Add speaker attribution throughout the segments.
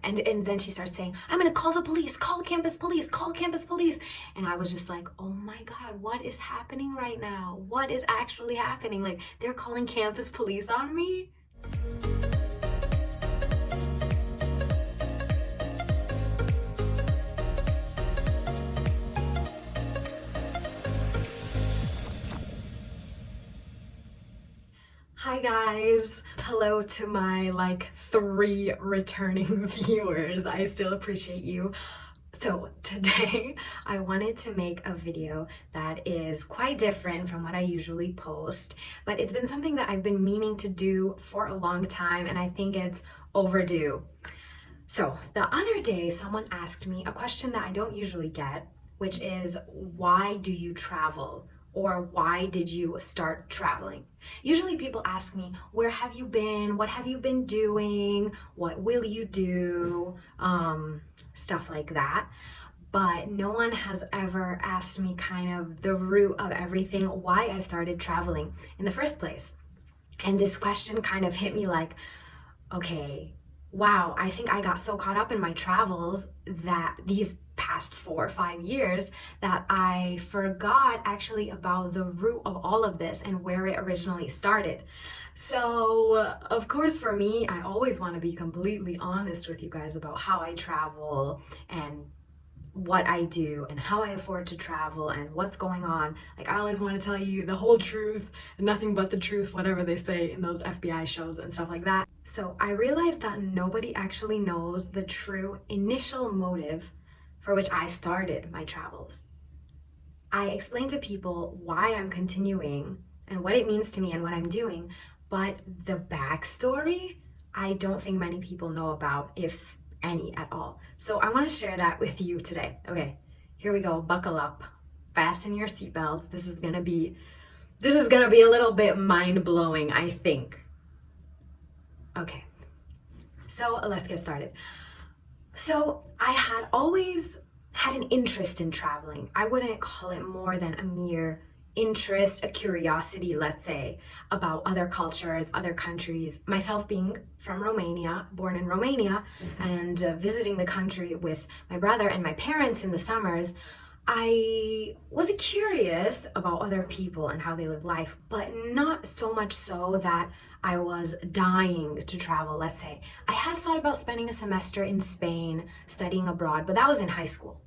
Speaker 1: And then she starts saying, I'm gonna call the police, call campus police, call campus police. And I was just like, oh my God, what is happening right now? What is actually happening? Like, they're calling campus police on me? Hi guys, hello to my like 3 returning viewers. I still appreciate you. So today I wanted to make a video that is quite different from what I usually post, but it's been something that I've been meaning to do for a long time and I think it's overdue. So the other day someone asked me a question that I don't usually get, which is, why do you travel? Or why did you start traveling? Usually people ask me, where have you been? What have you been doing? What will you do? Stuff like that. But no one has ever asked me kind of the root of everything, why I started traveling in the first place. And this question kind of hit me like, okay, wow, I think I got so caught up in my travels that these past 4 or 5 years that I forgot actually about the root of all of this and where it originally started. So of course for me, I always want to be completely honest with you guys about how I travel and what I do and how I afford to travel and what's going on. Like, I always want to tell you the whole truth and nothing but the truth, whatever they say in those FBI shows and stuff like that. So I realized that nobody actually knows the true initial motive for which I started my travels. I explain to people why I'm continuing and what it means to me and what I'm doing, but the backstory, I don't think many people know about, if any at all. So I want to share that with you today. Okay, here we go. Buckle up, fasten your seatbelts. This is gonna be a little bit mind-blowing, I think. Okay, so let's get started. So I had always had an interest in traveling. I wouldn't call it more than a mere interest, a curiosity, let's say, about other cultures, other countries. Myself being from Romania, born in Romania, and visiting the country with my brother and my parents in the summers, I was curious about other people and how they live life, but not so much so that I was dying to travel, let's say. I had thought about spending a semester in Spain studying abroad, but that was in high school.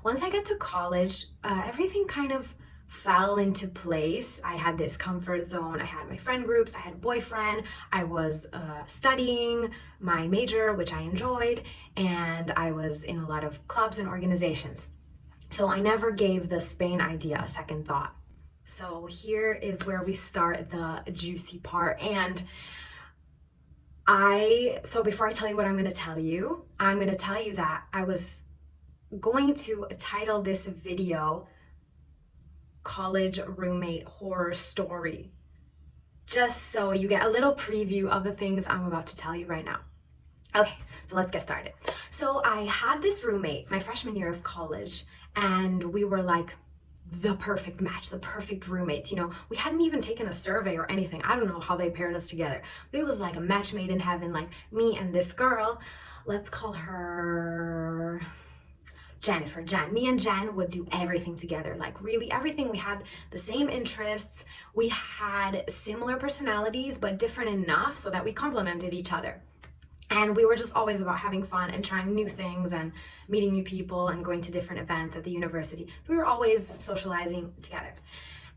Speaker 1: Once I got to college, everything kind of fell into place. I had this comfort zone. I had my friend groups, I had a boyfriend, I was studying my major, which I enjoyed, and I was in a lot of clubs and organizations. So I never gave the Spain idea a second thought. So here is where we start the juicy part. And so before I tell you what I'm going to tell you, I'm going to tell you that I was going to title this video College Roommate Horror Story, just so you get a little preview of the things I'm about to tell you right now. Okay, so let's get started. So I had this roommate my freshman year of college, and we were like the perfect match, the perfect roommates. You know, we hadn't even taken a survey or anything. I don't know how they paired us together, but it was like a match made in heaven, like me and this girl. Let's call her Jennifer. Me and Jen would do everything together, like really everything. We had the same interests. We had similar personalities, but different enough so that we complemented each other. And we were just always about having fun and trying new things and meeting new people and going to different events at the university. We were always socializing together.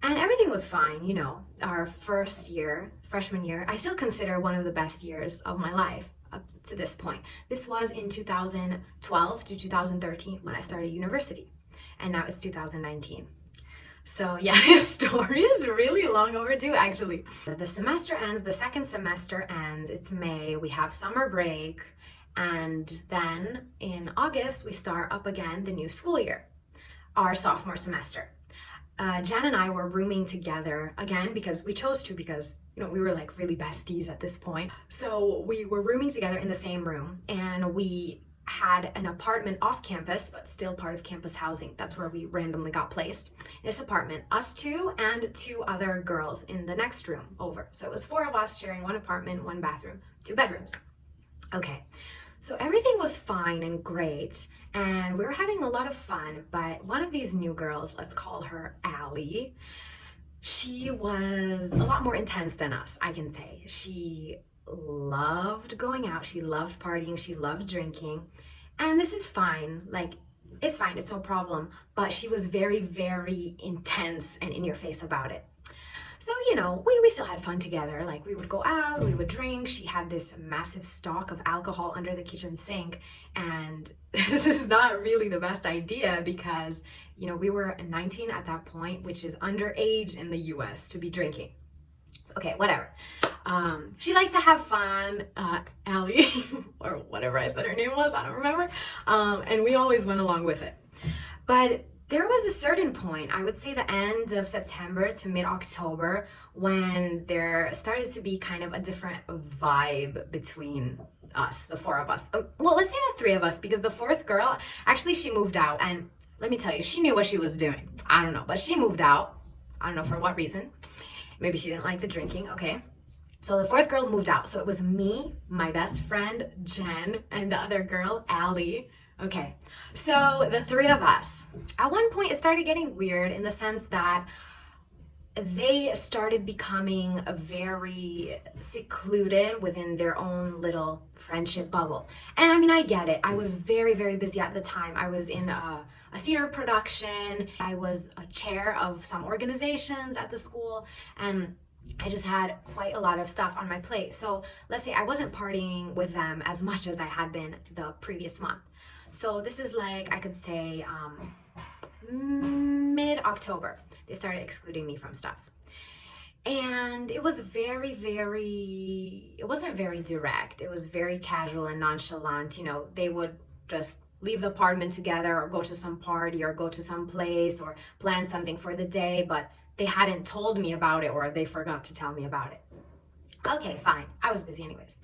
Speaker 1: And everything was fine, you know. Our first year, freshman year, I still consider one of the best years of my life up to this point. This was in 2012 to 2013 when I started university. And now it's 2019. So yeah, this story is really long overdue, actually. The semester ends, the second semester ends, it's May, we have summer break, and then in August, we start up again the new school year, our sophomore semester. Jan and I were rooming together again because we chose to, because you know, we were like really besties at this point. So we were rooming together in the same room, and we had an apartment off campus, but still part of campus housing. That's where we randomly got placed. In this apartment, us two and 2 other girls in the next room over. So it was 4 of us sharing one apartment, 1 bathroom, 2 bedrooms. Okay, So everything was fine and great, and we were having a lot of fun, but one of these new girls, let's call her Allie, she was a lot more intense than us, I can say. She loved going out, she loved partying, she loved drinking, and this is fine. Like, it's fine, it's no problem, but she was very, very intense and in your face about it. So, we still had fun together. Like, we would go out, we would drink. She had this massive stock of alcohol under the kitchen sink. And this is not really the best idea because, we were 19 at that point, which is underage in the US to be drinking. So, okay, whatever. She likes to have fun, Allie, or whatever I said her name was, I don't remember. And we always went along with it. But there was a certain point, I would say the end of September to mid-October, when there started to be kind of a different vibe between us, the four of us. Well, let's say the three of us, because the fourth girl, actually she moved out, and let me tell you, she knew what she was doing. I don't know, but she moved out. I don't know for what reason. Maybe she didn't like the drinking, okay. So the fourth girl moved out, so it was me, my best friend, Jen, and the other girl, Allie. Okay, so the three of us, at one point it started getting weird in the sense that they started becoming very secluded within their own little friendship bubble. And I mean, I get it. I was very, very busy at the time. I was in a theater production. I was a chair of some organizations at the school, and I just had quite a lot of stuff on my plate. So let's say I wasn't partying with them as much as I had been the previous month. So this is like, I could say mid-October, they started excluding me from stuff. And it was it wasn't very direct. It was very casual and nonchalant. They would just leave the apartment together or go to some party or go to some place or plan something for the day, but they hadn't told me about it or they forgot to tell me about it. Okay, fine. I was busy anyways.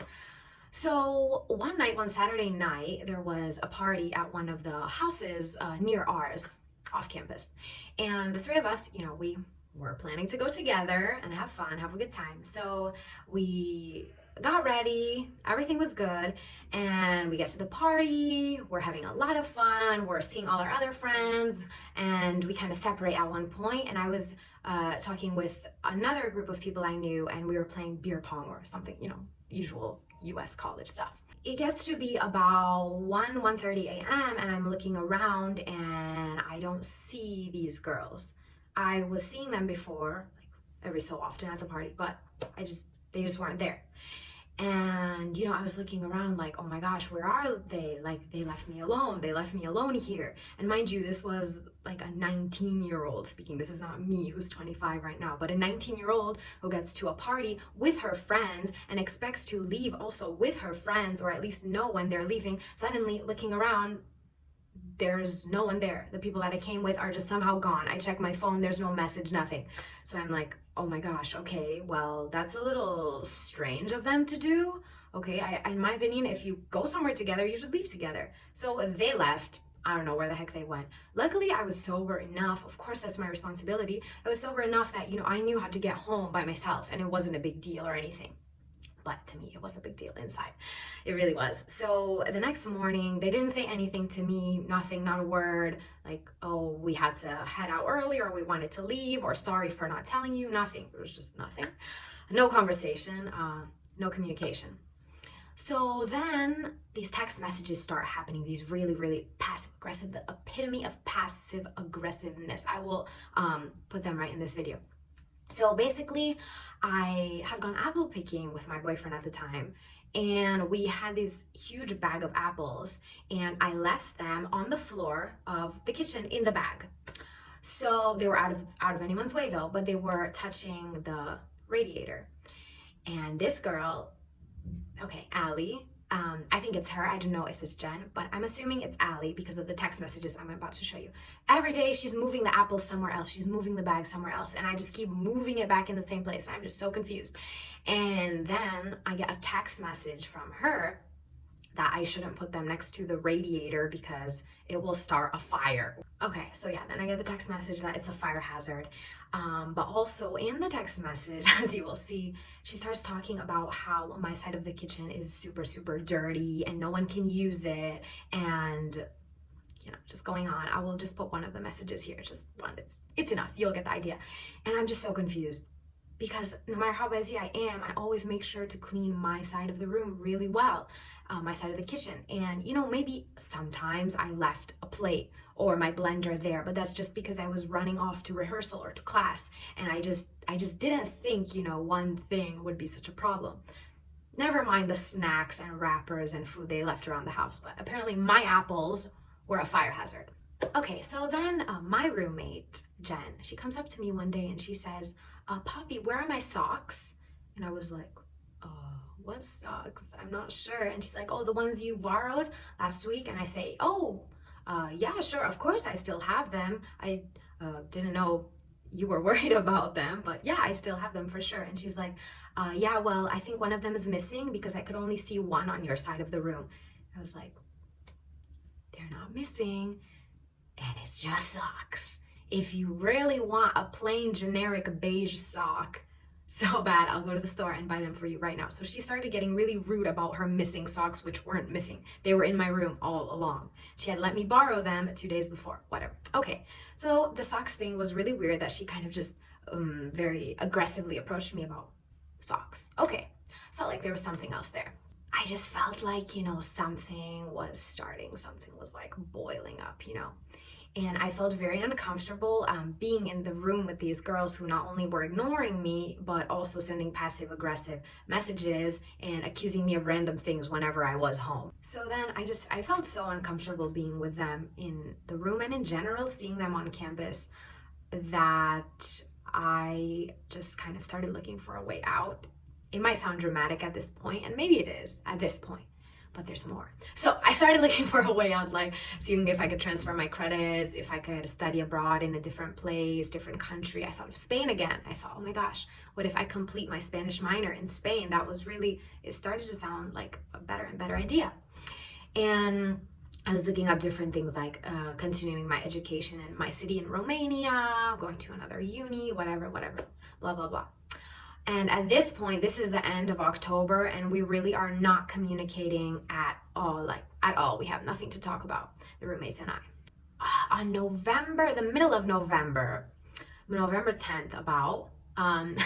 Speaker 1: So one Saturday night, there was a party at one of the houses near ours, off campus. And the three of us, we were planning to go together and have fun, have a good time. So we got ready, everything was good, and we get to the party, we're having a lot of fun, we're seeing all our other friends, and we kind of separate at one point, and I was talking with another group of people I knew, and we were playing beer pong or something, usual US college stuff. It gets to be about 1:30 a.m. and I'm looking around and I don't see these girls. I was seeing them before, like every so often at the party, but they just weren't there. And I was looking around like, oh my gosh, where are they? Like, they left me alone. They left me alone here. And mind you, this was like a 19-year-old speaking. This is not me who's 25 right now, but a 19-year-old who gets to a party with her friends and expects to leave also with her friends, or at least know when they're leaving. Suddenly looking around, there's no one there. The people that I came with are just somehow gone. I check my phone, there's no message, nothing. So I'm like, oh my gosh, okay, well, that's a little strange of them to do. Okay, in my opinion, if you go somewhere together, you should leave together. So they left. I don't know where the heck they went. Luckily, I was sober enough. Of course, that's my responsibility. I was sober enough that, I knew how to get home by myself, and it wasn't a big deal or anything. But to me, it was a big deal inside. It really was. So the next morning, they didn't say anything to me, nothing, not a word, like, oh, we had to head out early, or we wanted to leave, or sorry for not telling you, nothing. It was just nothing. No conversation, no communication. So then these text messages start happening, these really, really passive aggressive, the epitome of passive aggressiveness. I will put them right in this video. So basically, I had gone apple picking with my boyfriend at the time, and we had this huge bag of apples, and I left them on the floor of the kitchen in the bag. So they were out of anyone's way though, but they were touching the radiator. And this girl, okay, Allie, I think it's her, I don't know if it's Jen, but I'm assuming it's Allie because of the text messages I'm about to show you. Every day she's moving the apples somewhere else, she's moving the bag somewhere else, and I just keep moving it back in the same place. I'm just so confused. And then I get a text message from her that I shouldn't put them next to the radiator because it will start a fire. Okay, so yeah, then I get the text message that it's a fire hazard. But also in the text message, as you will see, she starts talking about how my side of the kitchen is super, super dirty and no one can use it. And, you know, just going on. I will just put one of the messages here, just one. It's enough. You'll get the idea. And I'm just so confused because no matter how busy I am, I always make sure to clean my side of the room really well, my side of the kitchen. And, you know, maybe sometimes I left a plate or my blender there, but that's just because I was running off to rehearsal or to class, and I just didn't think, you know, one thing would be such a problem. Never mind the snacks and wrappers and food they left around the house, but apparently my apples were a fire hazard. Okay, so then my roommate, Jen, she comes up to me one day and she says, Poppy, where are my socks? And I was like, what socks? I'm not sure. And she's like, oh, the ones you borrowed last week. And I say, oh, yeah, sure, of course I still have them. I didn't know you were worried about them, but yeah, I still have them for sure. And she's like, yeah, well, I think one of them is missing because I could only see one on your side of the room. I was like, they're not missing, and it's just socks. If you really want a plain generic beige sock so bad, I'll go to the store and buy them for you right now. So she started getting really rude about her missing socks, which weren't missing. They were in my room all along. She had let me borrow them 2 days before, whatever. Okay, so the socks thing was really weird that she kind of just very aggressively approached me about socks. Okay, felt like there was something else there. I just felt like, you know, something was starting, something was like boiling up, you know. And I felt very uncomfortable being in the room with these girls who not only were ignoring me, but also sending passive-aggressive messages and accusing me of random things whenever I was home. So then I felt so uncomfortable being with them in the room and in general, seeing them on campus, that I just kind of started looking for a way out. It might sound dramatic at this point, and maybe it is at this point, but there's more. So I started looking for a way out, like seeing if I could transfer my credits, if I could study abroad in a different place, different country. I thought of Spain again. I thought, oh my gosh, what if I complete my Spanish minor in Spain? That was really, it started to sound like a better and better idea. And I was looking up different things like continuing my education in my city in Romania, going to another uni, whatever, blah, blah, blah. And at this point, this is the end of October, and we really are not communicating at all, like at all. We have nothing to talk about, the roommates and I. On November, the middle of November, November 10th about, I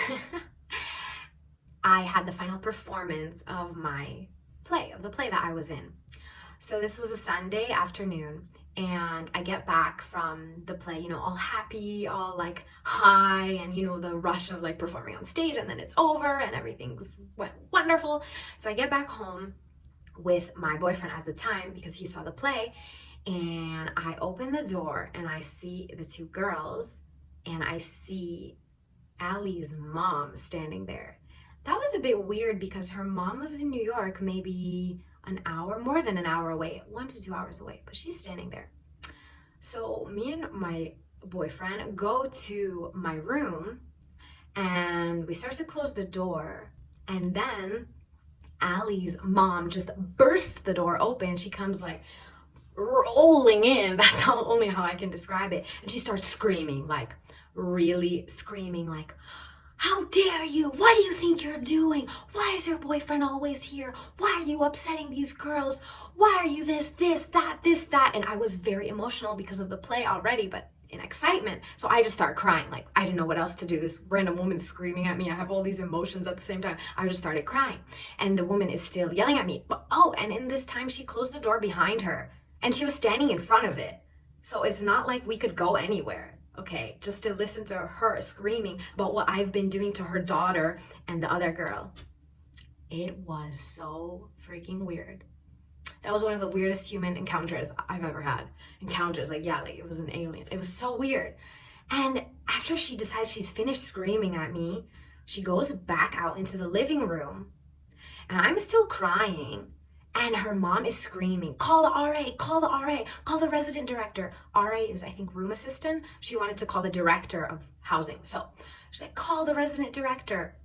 Speaker 1: had the final performance of my play, of the play that I was in. So this was a Sunday afternoon, and I get back from the play, you know, all happy, all like high, and you know, the rush of like performing on stage, and then it's over and everything's went wonderful. So I get back home with my boyfriend at the time because he saw the play, and I open the door and I see the two girls, and I see Allie's mom standing there. That was a bit weird because her mom lives in New York, maybe an hour, more than an hour away, 1 to 2 hours away, but she's standing there. So me and my boyfriend go to my room and we start to close the door, and then Allie's mom just bursts the door open. She comes like rolling in. That's only how I can describe it. And she starts screaming, like really screaming, like, how dare you? What do you think you're doing? Why is your boyfriend always here? Why are you upsetting these girls? Why are you this, that? And I was very emotional because of the play already, but in excitement. So I just start crying. Like, I didn't know what else to do. This random woman screaming at me. I have all these emotions at the same time. I just started crying. And the woman is still yelling at me. But, oh, and in this time, she closed the door behind her and she was standing in front of it. So it's not like we could go anywhere. Okay, just to listen to her screaming about what I've been doing to her daughter and the other girl. It was so freaking weird. That was one of the weirdest human encounters I've ever had. Encounters, like, yeah, like it was an alien. It was so weird. And after she decides she's finished screaming at me, she goes back out into the living room, and I'm still crying. And her mom is screaming, call the RA, call the RA, call the resident director. RA is, I think, room assistant. She wanted to call the director of housing. So she's like, call the resident director.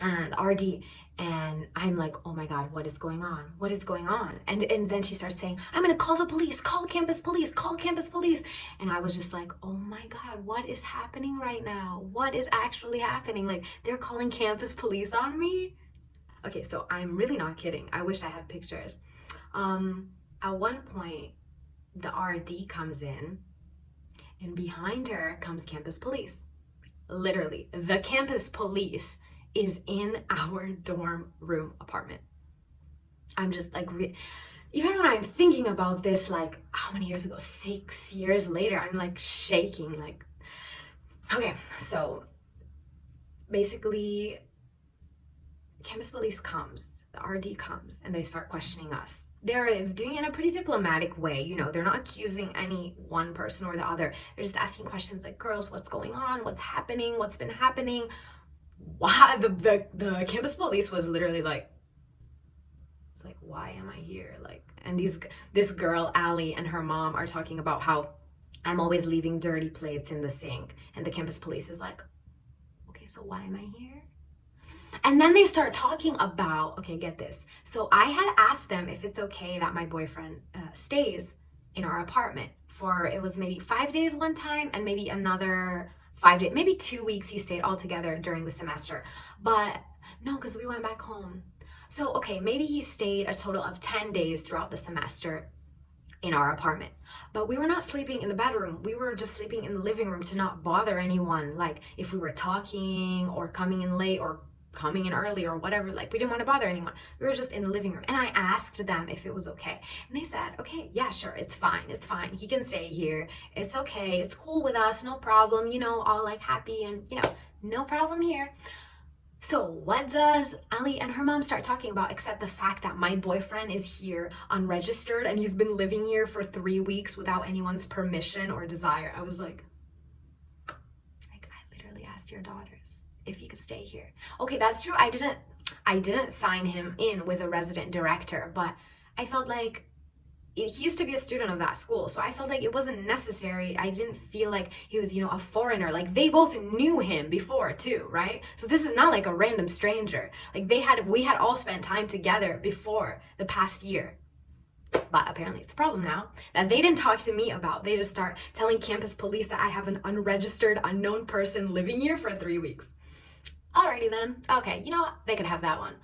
Speaker 1: and RD, and I'm like, oh my God, what is going on? What is going on? And then she starts saying, I'm gonna call the police, call campus police, call campus police. And I was just like, oh my God, what is happening right now? What is actually happening? Like, they're calling campus police on me? Okay, so I'm really not kidding. I wish I had pictures. At one point, the RD comes in, and behind her comes campus police. Literally, the campus police is in our dorm room apartment. I'm just like, even when I'm thinking about this, like, how many years ago? 6 years later, I'm like shaking. Like, okay, so basically, campus police comes, the RD comes, and they start questioning us. They're doing it in a pretty diplomatic way, you know, they're not accusing any one person or the other. They're just asking questions like, girls, what's going on? What's happening? What's been happening? Why? The campus police was literally like, it's like, why am I here? Like, and this girl, Allie, and her mom are talking about how I'm always leaving dirty plates in the sink. And the campus police is like, okay, so why am I here? And then they start talking about, okay, get this. So I had asked them if it's okay that my boyfriend stays in our apartment for, it was maybe 5 days one time, and maybe another 5 days, maybe 2 weeks he stayed altogether during the semester. But no, because we went back home. So, okay, maybe he stayed a total of 10 days throughout the semester in our apartment. But we were not sleeping in the bedroom. We were just sleeping in the living room to not bother anyone. Like, if we were talking or coming in late or coming in early or whatever, like, we didn't want to bother anyone. We were just in the living room. And I asked them if it was okay. And they said, okay, yeah, sure, it's fine. It's fine. He can stay here. It's okay. It's cool with us. No problem. You know, all like happy and, you know, no problem here. So what does Ali and her mom start talking about except the fact that my boyfriend is here unregistered and he's been living here for 3 weeks without anyone's permission or desire? I was like, I literally asked your daughters if he could stay here. Okay, that's true. I didn't sign him in with a resident director, but I felt like he used to be a student of that school, so I felt like it wasn't necessary. I didn't feel like he was, you know, a foreigner. Like, they both knew him before too, right? So this is not like a random stranger. Like, we had all spent time together before the past year. But apparently it's a problem now that they didn't talk to me about. They just start telling campus police that I have an unregistered, unknown person living here for 3 weeks. Alrighty then. Okay, you know what? They could have that one.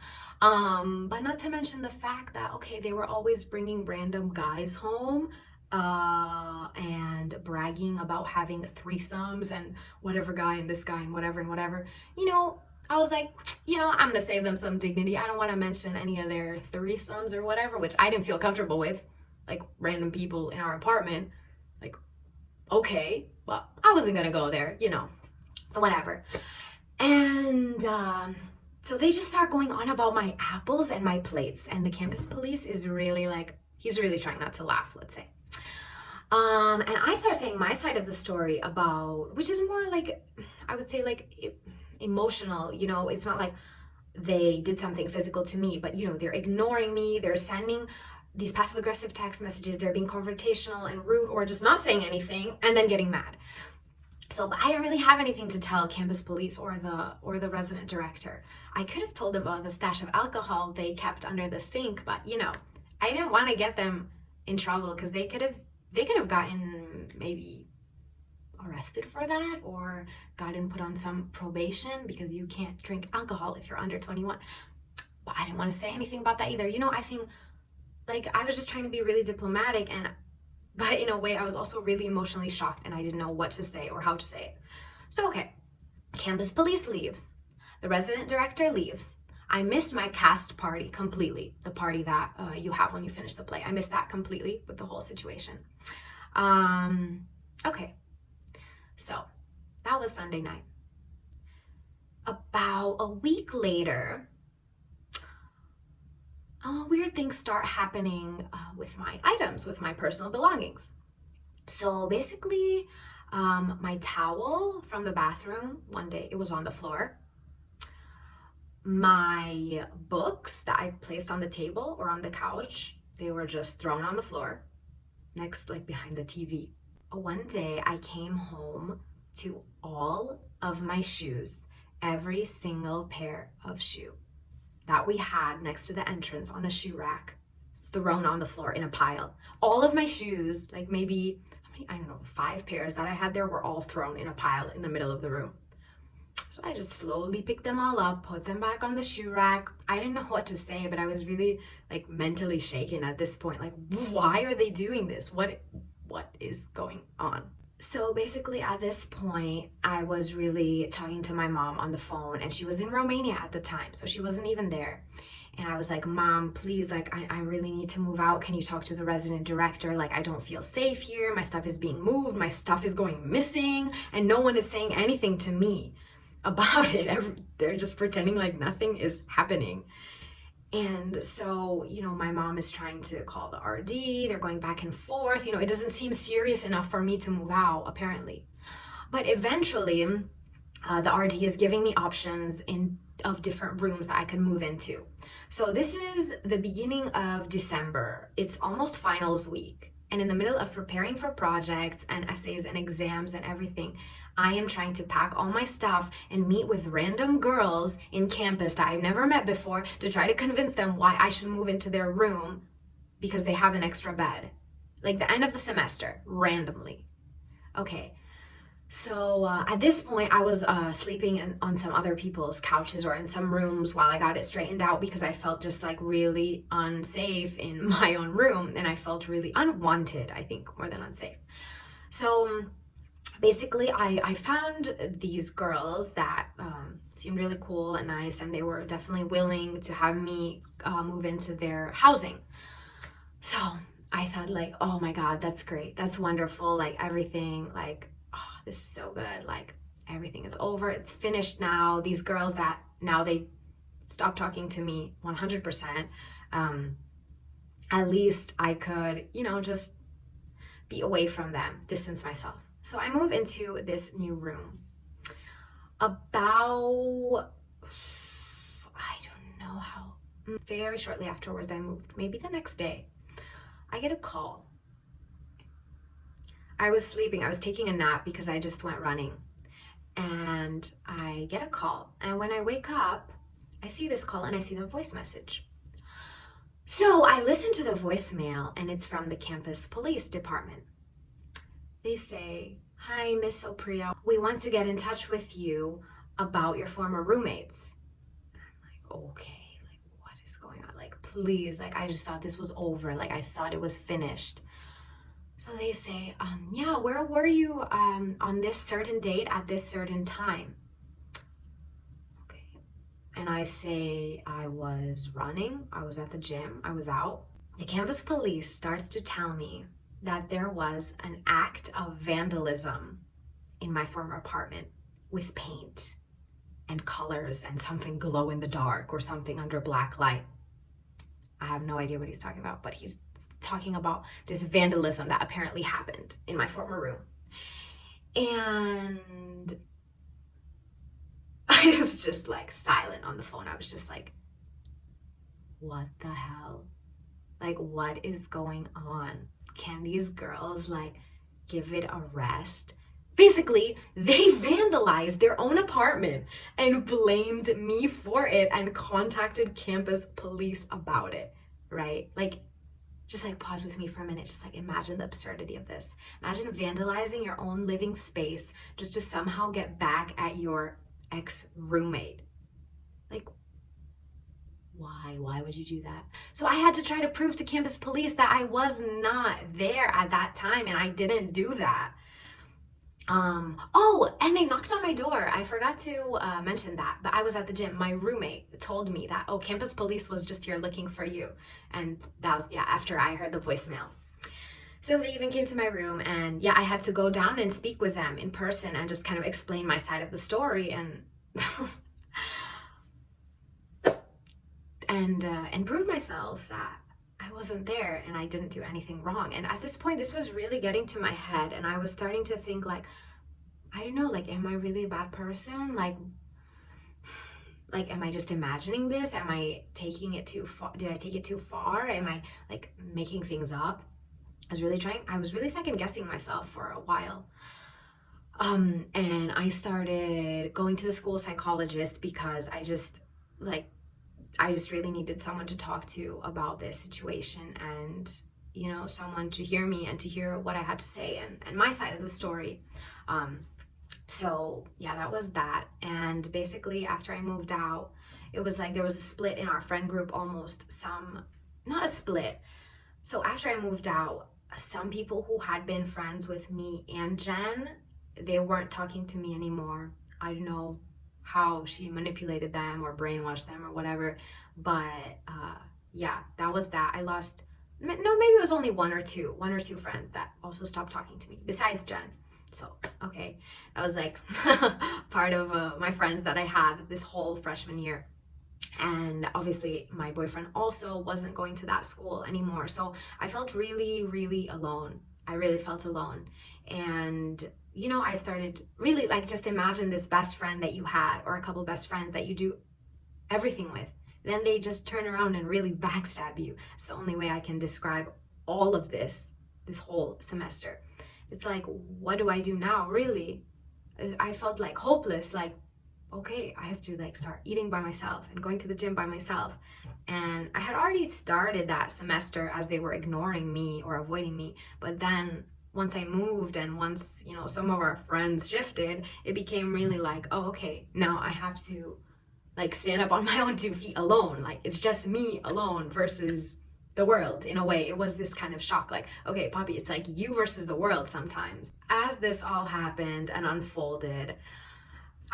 Speaker 1: But not to mention the fact that, okay, they were always bringing random guys home and bragging about having threesomes and whatever guy and this guy and whatever. You know, I was like, you know, I'm gonna save them some dignity. I don't want to mention any of their threesomes or whatever, which I didn't feel comfortable with, like random people in our apartment. Like, okay, but I wasn't gonna go there, you know, so whatever. And so they just start going on about my apples and my plates, and the campus police is really like, he's really trying not to laugh, let's say. And I start saying my side of the story about, which is more like, I would say like emotional, you know, it's not like they did something physical to me, but you know, they're ignoring me, they're sending these passive aggressive text messages, they're being confrontational and rude or just not saying anything and then getting mad. So I didn't really have anything to tell campus police or the resident director. I could have told them about the stash of alcohol they kept under the sink, but you know, I didn't want to get them in trouble because they could have gotten maybe arrested for that or gotten put on some probation because you can't drink alcohol if you're under 21. But I didn't want to say anything about that either. You know, I think like I was just trying to be really diplomatic, but in a way I was also really emotionally shocked and I didn't know what to say or how to say it. So okay, campus police leaves. The resident director leaves. I missed my cast party completely. The party that you have when you finish the play. I missed that completely with the whole situation. Okay, so that was Sunday night. About a week later, weird things start happening with my items, with my personal belongings. So basically, my towel from the bathroom, one day it was on the floor. My books that I placed on the table or on the couch, they were just thrown on the floor, next, like behind the TV. One day I came home to all of my shoes every single pair of shoe that we had next to the entrance on a shoe rack thrown on the floor in a pile. All of my shoes, like maybe, I don't know, 5 pairs that I had there were all thrown in a pile in the middle of the room. So I just slowly picked them all up, put them back on the shoe rack. I didn't know what to say, but I was really like mentally shaken at this point. Like, why are they doing this? What is going on? So basically at this point, I was really talking to my mom on the phone, and she was in Romania at the time, so she wasn't even there. And I was like, Mom, please, like, I really need to move out. Can you talk to the resident director? Like, I don't feel safe here. My stuff is being moved. My stuff is going missing. And no one is saying anything to me about it. They're just pretending like nothing is happening. And so, my mom is trying to call the RD. They're going back and forth. It doesn't seem serious enough for me to move out, apparently. But eventually, the RD is giving me options of different rooms that I can move into. So this is the beginning of December. It's almost finals week. And in the middle of preparing for projects and essays and exams and everything, I am trying to pack all my stuff and meet with random girls in campus that I've never met before to try to convince them why I should move into their room because they have an extra bed. Like the end of the semester, randomly. Okay. So at this point, I was sleeping on some other people's couches or in some rooms while I got it straightened out because I felt just like really unsafe in my own room, and I felt really unwanted, I think, more than unsafe. So basically, I found these girls that seemed really cool and nice, and they were definitely willing to have me move into their housing. So I thought like, oh my God, that's great. That's wonderful. Like everything, like, oh, this is so good. Like everything is over. It's finished now. These girls that now they stopped talking to me 100%. At least I could, just be away from them, distance myself. So I move into this new room. About, I don't know how, very shortly afterwards I moved, maybe the next day, I get a call. I was sleeping, I was taking a nap because I just went running. And I get a call. And when I wake up, I see this call and I see the voice message. So I listen to the voicemail, and it's from the campus police department. They say, "Hi, Miss Opriya. We want to get in touch with you about your former roommates." I'm like, okay, like what is going on? Like, please, like I just thought this was over. Like I thought it was finished. So they say, yeah, where were you on this certain date at this certain time? Okay. And I say, I was running. I was at the gym. I was out. The campus police starts to tell me that there was an act of vandalism in my former apartment with paint and colors and something glow in the dark or something under black light. I have no idea what he's talking about, but he's talking about this vandalism that apparently happened in my former room. And I was just like silent on the phone. I was just like, what the hell? Like, what is going on? Can these girls like give it a rest? Basically, they vandalized their own apartment and blamed me for it and contacted campus police about it, right? Like, just like pause with me for a minute. Just like imagine the absurdity of this. Imagine vandalizing your own living space just to somehow get back at your ex-roommate. Like, why would you do that? So I had to try to prove to campus police that I was not there at that time and I didn't do that. Oh, and they knocked on my door. I forgot to mention that, but I was at the gym. My roommate told me that, oh, campus police was just here looking for you. And that was, after I heard the voicemail. So they even came to my room, and I had to go down and speak with them in person and just kind of explain my side of the story and and prove myself that I wasn't there and I didn't do anything wrong. And at this point, this was really getting to my head, and I was starting to think like, I don't know, like, am I really a bad person? Like, am I just imagining this? Am I taking it too far? Did I take it too far? Am I like making things up? I was really second guessing myself for a while. And I started going to the school psychologist because I just really needed someone to talk to about this situation, and someone to hear me and to hear what I had to say, and my side of the story. So yeah, that was that. And basically after I moved out, it was like there was a split in our friend group, almost some, not a split. So after I moved out, some people who had been friends with me and Jen, they weren't talking to me anymore. I don't know how she manipulated them or brainwashed them or whatever, but yeah, that was that. I lost, no, maybe it was only one or two friends that also stopped talking to me besides Jen. So okay, that was like part of my friends that I had this whole freshman year. And obviously my boyfriend also wasn't going to that school anymore, so I felt really, really alone. I really felt alone. And I started really, like, just imagine this best friend that you had, or a couple best friends that you do everything with, then they just turn around and really backstab you. It's the only way I can describe all of this whole semester. It's like, what do I do now, really? I felt like hopeless, like, okay, I have to like start eating by myself and going to the gym by myself. And I had already started that semester as they were ignoring me or avoiding me. But then once I moved, and once, some of our friends shifted, it became really like, oh, okay, now I have to like stand up on my own 2 feet alone. Like, it's just me alone versus the world. In a way, it was this kind of shock, like, okay, Poppy, it's like you versus the world sometimes. As this all happened and unfolded,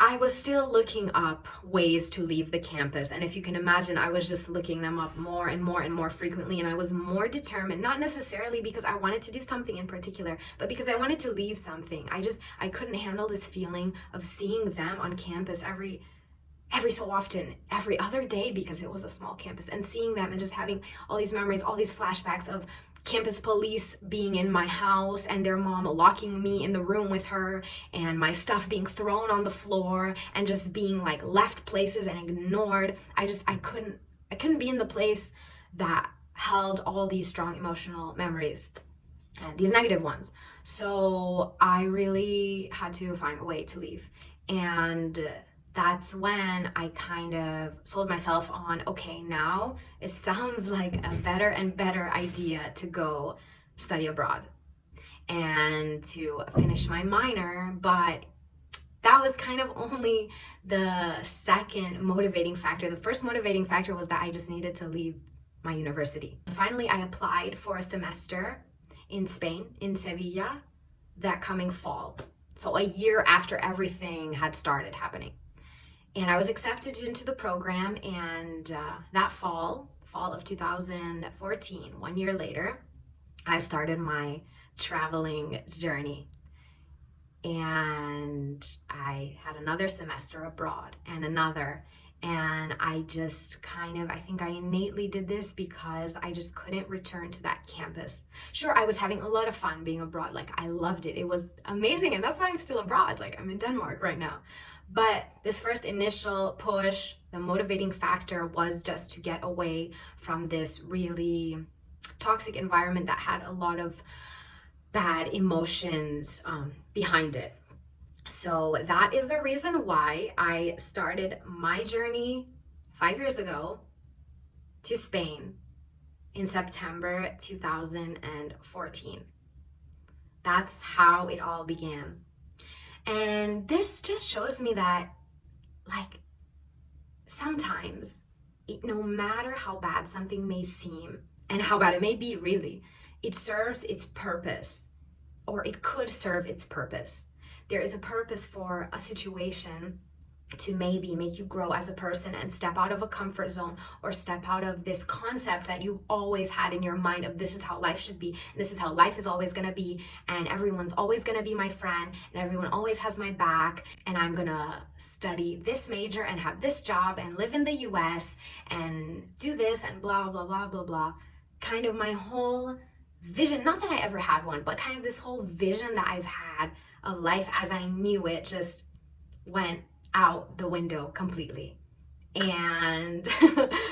Speaker 1: I was still looking up ways to leave the campus. And if you can imagine, I was just looking them up more and more and more frequently. And I was more determined, not necessarily because I wanted to do something in particular, but because I wanted to leave something. I couldn't handle this feeling of seeing them on campus every so often, every other day, because it was a small campus, and seeing them and just having all these memories, all these flashbacks of campus police being in my house and their mom locking me in the room with her, and my stuff being thrown on the floor and just being like left places and ignored. I couldn't be in the place that held all these strong emotional memories and these negative ones. So I really had to find a way to leave. And that's when I kind of sold myself on, okay, now it sounds like a better and better idea to go study abroad and to finish my minor. But that was kind of only the second motivating factor. The first motivating factor was that I just needed to leave my university. Finally, I applied for a semester in Spain, in Sevilla, that coming fall. So a year after everything had started happening. And I was accepted into the program, and that fall of 2014, 1 year later, I started my traveling journey. And I had another semester abroad and another. And I just I think I innately did this because I just couldn't return to that campus. Sure, I was having a lot of fun being abroad. Like, I loved it. It was amazing. And that's why I'm still abroad. Like, I'm in Denmark right now. But this first initial push, the motivating factor was just to get away from this really toxic environment that had a lot of bad emotions behind it. So that is the reason why I started my journey 5 years ago to Spain in September 2014. That's how it all began. And this just shows me that, like, sometimes, no matter how bad something may seem, and how bad it may be really, it serves its purpose, or it could serve its purpose. There is a purpose for a situation to maybe make you grow as a person and step out of a comfort zone, or step out of this concept that you've always had in your mind of this is how life should be, and this is how life is always going to be, and everyone's always going to be my friend, and everyone always has my back, and I'm going to study this major and have this job and live in the US and do this and blah, blah, blah, blah, blah. Kind of my whole vision, not that I ever had one, but kind of this whole vision that I've had of life as I knew it just went out the window completely, and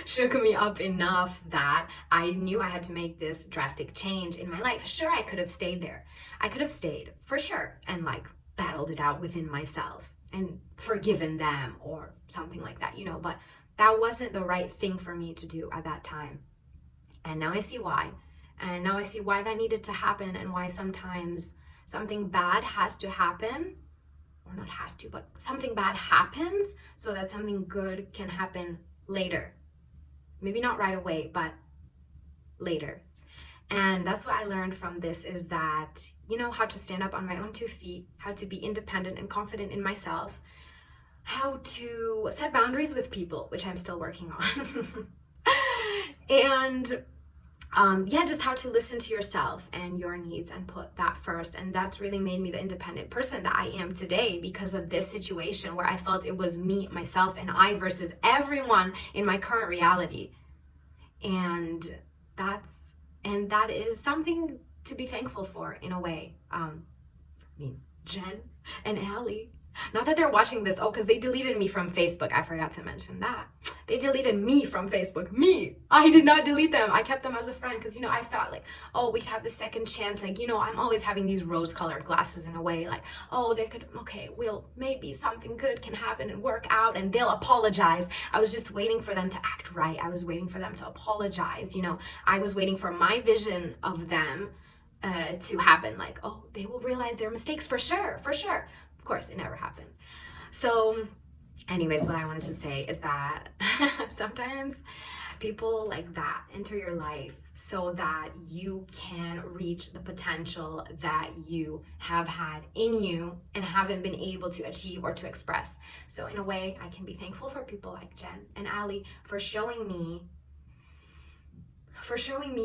Speaker 1: shook me up enough that I knew I had to make this drastic change in my life. Sure, I could have stayed there. I could have stayed for sure and like battled it out within myself and forgiven them or something like that, but that wasn't the right thing for me to do at that time. And now I see why. And now I see why that needed to happen, and why sometimes something bad has to happen, or not has to, but something bad happens so that something good can happen later. Maybe not right away, but later. And that's what I learned from this, is that, how to stand up on my own 2 feet, how to be independent and confident in myself, how to set boundaries with people, which I'm still working on. And just how to listen to yourself and your needs and put that first. And that's really made me the independent person that I am today, because of this situation where I felt it was me, myself, and I versus everyone in my current reality. And that is something to be thankful for, in a way. Jen and Allie, not that they're watching this, because they deleted me from Facebook. I forgot to mention that. They deleted me from Facebook. Me! I did not delete them. I kept them as a friend because, I thought we could have the second chance. I'm always having these rose-colored glasses in a way. Maybe something good can happen and work out and they'll apologize. I was just waiting for them to act right. I was waiting for them to apologize. I was waiting for my vision of them to happen. They will realize their mistakes for sure. Of course, it never happened. So anyways, what I wanted to say is that sometimes people like that enter your life so that you can reach the potential that you have had in you and haven't been able to achieve or to express. So in a way, I can be thankful for people like Jen and Ali for showing me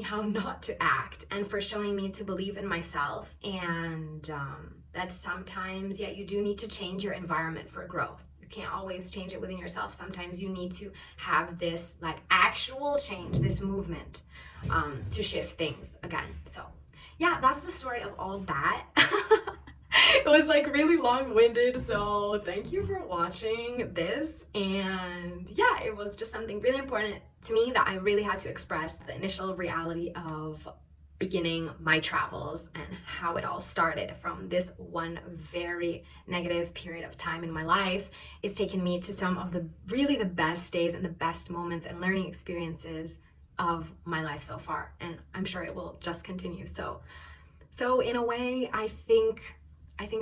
Speaker 1: how not to act, and for showing me to believe in myself, and that sometimes, you do need to change your environment for growth. You can't always change it within yourself. Sometimes you need to have this actual change, this movement, to shift things again. So yeah, that's the story of all that. It was really long-winded, so thank you for watching this. And yeah, it was just something really important to me that I really had to express, the initial reality of beginning my travels and how it all started from this one very negative period of time in my life. It's taken me to some of the best days and the best moments and learning experiences of my life so far, and I'm sure it will just continue. So in a way, I think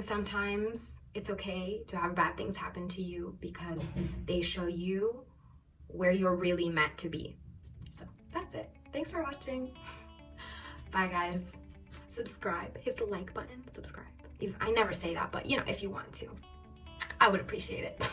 Speaker 1: sometimes it's okay to have bad things happen to you, because they show you where you're really meant to be. So that's it. Thanks for watching. Bye guys. Subscribe, hit the like button, subscribe. I never say that, but if you want to, I would appreciate it.